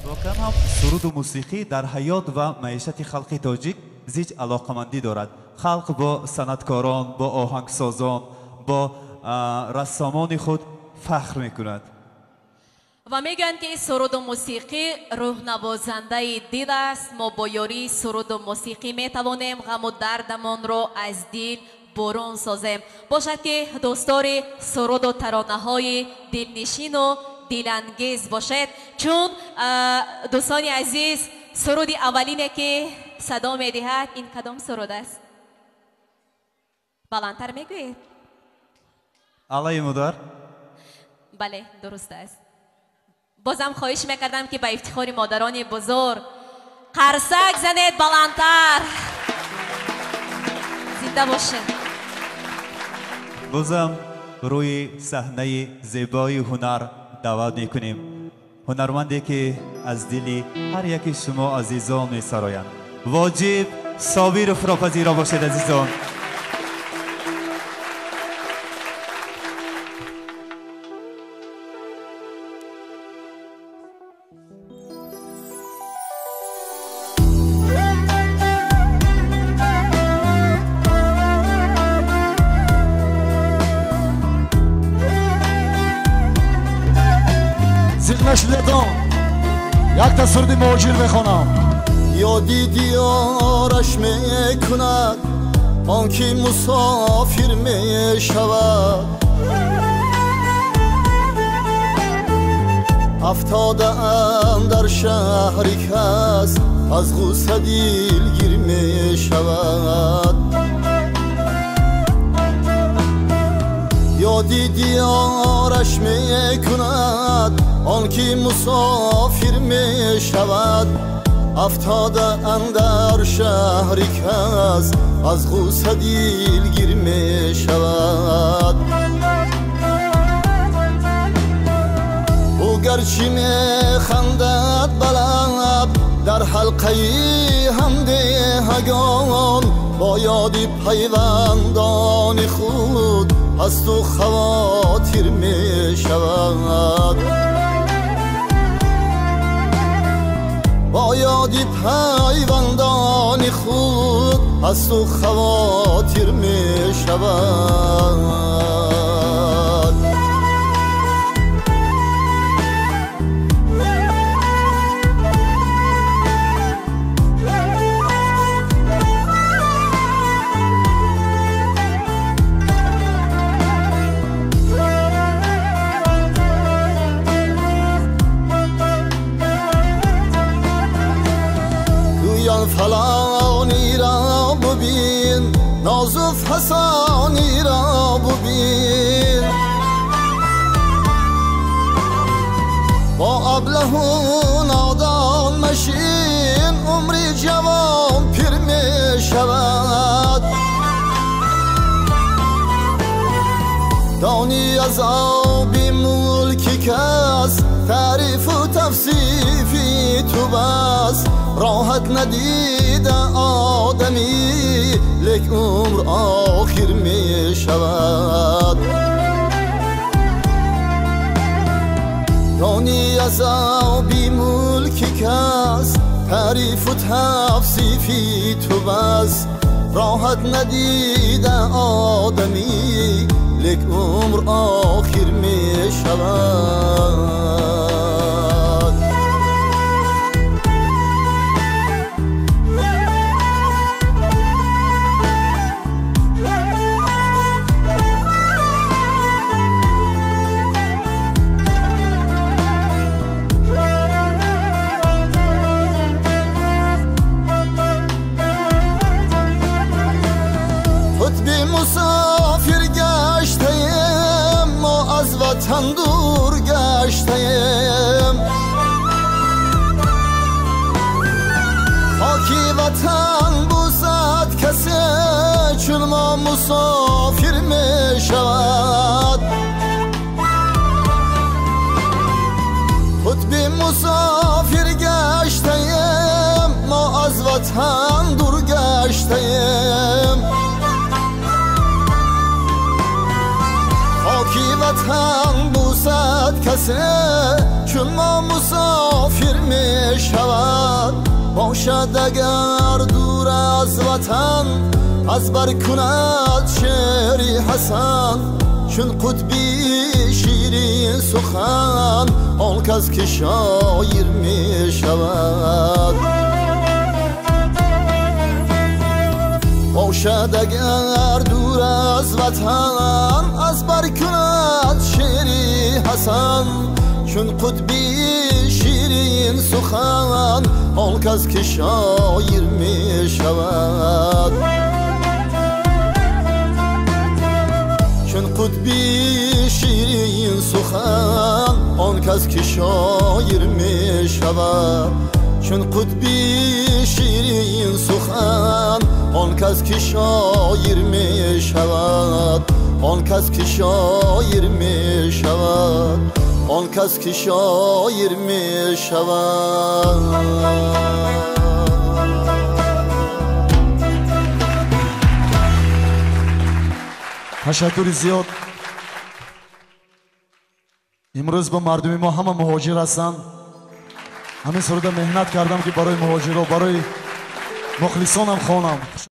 واقعا هم سرود و موسیقی در حیات و معیشت خلق تاجیک زیج علاقمندی دارد. خلق با صنعتکاران، با آهنگسازان، با رسامان خود فخر میکند و میگن که این سرود و موسیقی روح نوازنده دل است. ما با یاری سرود و موسیقی میتوانیم غم و دردمان رو از دل برون سازیم. باشد که دوستدار سرود و ترانه های دلنشین و دلانگیز باشد. چون دوستان عزیز، سرود اولینه که صدا میدهد این کدام سرود است؟ بلندتر میگوید؟ علای مدار؟ بله درست است. بازم خواهش میکردم که به افتخار مادران بزرگ قرصک زنید بلندتر. زنده باشید. بازم روی صحنه زیبای هنر دعوت میکنیم هنرمندی که از دلی هر یکی شما عزیزان میسرایند. واجب صابر فراپذیرا باشید عزیزان. یک تصرد موجیر بخونم. یادی دیارش میکند آن که مسافر میشود. افتاده ام در شهری کس از غصه دلگیر میشود. یادی دیارش میکند آن که مسافر می شود. افتاده اندر شهری کس از غصه دلگیر می شود. او گرچه می خندد بلب در حلقه همدیهگان با یادی پیوندان خود از تو خواطر می شود. با یادی پیوندان خود از تو خواطر می شود. فلانی را ببین، نازف حسانی را ببین، با ابله و نادان مشین عمری جوان پیر می شود. دانی از آبی ملکی کس تعریف و تفصیفی تو بس. راحت ندیده آدمی لیک عمر آخر می شود. دانی از آبی ملکی کس تعریف و تفصیفی تو بس. راحت ندیده آدمی لیک عمر آخر می شود. مسافر گشتیم ما از وطن دور گشتیم. خاکی وطن بوسد کسی چون ما مسافر می شود. خود بی مسافر گشتیم ما از وطن دور گشتیم. کی وطن بوسد کسی چون ما مسافر می شود باشد اگر دور از وطن از بر کند شعری حسن چون قطبی شیرین سخن آن کس که شاعر می شود باشد اگر دور از وطن از بر کند شعری حسن چون قطبی شیرین سخن آن کس که شاعر می شود چون قطبی شیرین سخن آن کس که شاعر می شود چون قطبی شیرین سخن آن کس که شاعر می شود آن کس که شاعر می شود آن کس که شاعر می شود تشکر زیاد امروز با مردم ما همه مهاجر هستند همین سروده مهنت کردم که برای مهاجر و برای مخلصانم خوانم